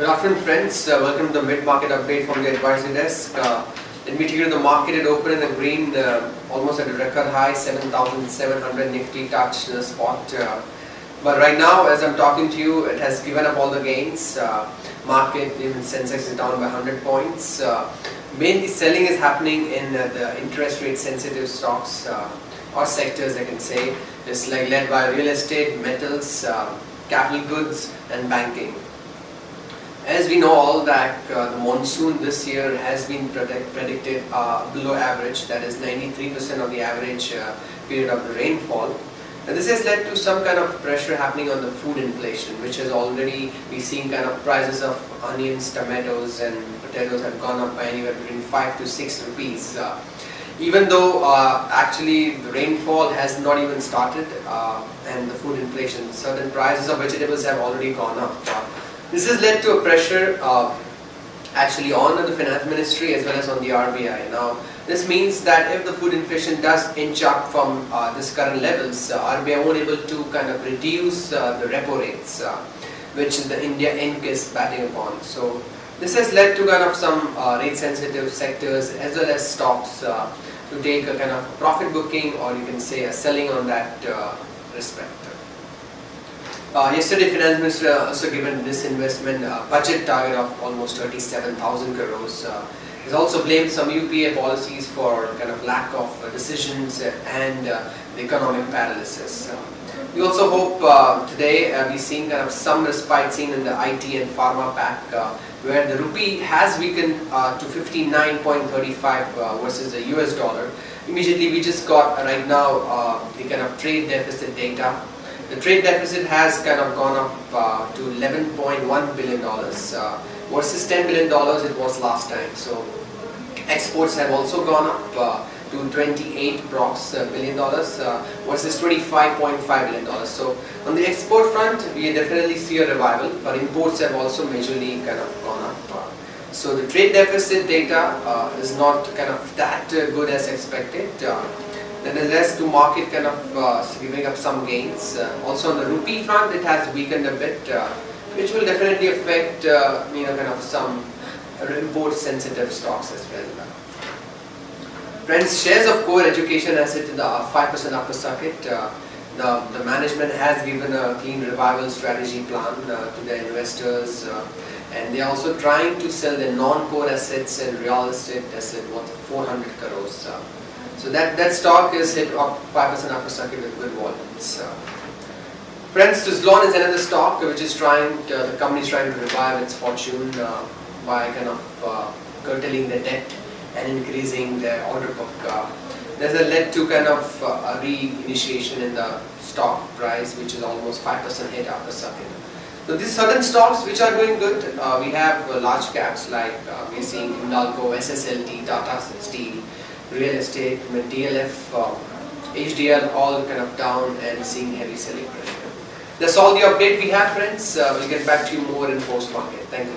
Good afternoon, friends. Welcome to the mid-market update from the advisory desk. Let me tell you the market had opened in the green, almost at a record high, 7,700 Nifty touched the spot. But right now, as I'm talking to you, it has given up all the gains. Market, even Sensex is down by 100 points. Mainly selling is happening in the interest rate sensitive stocks or sectors, I can say. It's like led by real estate, metals, capital goods and banking. As we know all that the monsoon this year has been predicted below average, that is 93% of the average period of the rainfall. And this has led to some kind of pressure happening on the food inflation, which has already been seeing kind of prices of onions, tomatoes and potatoes have gone up by anywhere between 5 to 6 rupees. Even though actually the rainfall has not even started and the food inflation, certain prices of vegetables have already gone up. This has led to a pressure actually on the finance ministry as well as on the RBI. Now, this means that if the food inflation does inch up from this current levels, RBI won't able to kind of reduce the repo rates, which the India Inc. is batting upon. So, this has led to kind of some rate sensitive sectors as well as stocks to take a kind of profit booking, or you can say a selling on that respect. Yesterday, Finance Minister also given this investment budget target of almost 37,000 crores. He's also blamed some UPA policies for kind of lack of decisions and the economic paralysis. We also hope today we're seeing kind of some respite seen in the IT and pharma pack, where the rupee has weakened to 59.35 versus the US dollar. Immediately, we just got right now the kind of trade deficit data. The trade deficit has kind of gone up to $11.1 billion versus $10 billion it was last time. So exports have also gone up to $28 billion versus $25.5 billion. So on the export front, we definitely see a revival, but imports have also majorly kind of gone up. So the trade deficit data is not kind of that good as expected. Nonetheless, to market kind of giving up some gains. Also on the rupee front, it has weakened a bit, which will definitely affect kind of some import sensitive stocks as well. Friends, shares of core education has hit the 5% upper circuit. The management has given a clean revival strategy plan to their investors, and they are also trying to sell their non-core assets and real estate asset worth 400 crores. So that stock is hit up 5% upper circuit with good volumes. Friends, Suzlon is another stock which is the company is trying to revive its fortune by kind of curtailing the debt and increasing their order book. There's led to kind of a re-initiation in the stock price, which is almost 5% hit upper circuit. So these certain stocks which are doing good, we have large caps like we're seeing Hindalco, SSLT, Tata Steel, real estate, DLF, HDL, all kind of down and seeing heavy selling pressure. That's all the update we have, friends. We'll get back to you more in post market. Thank you.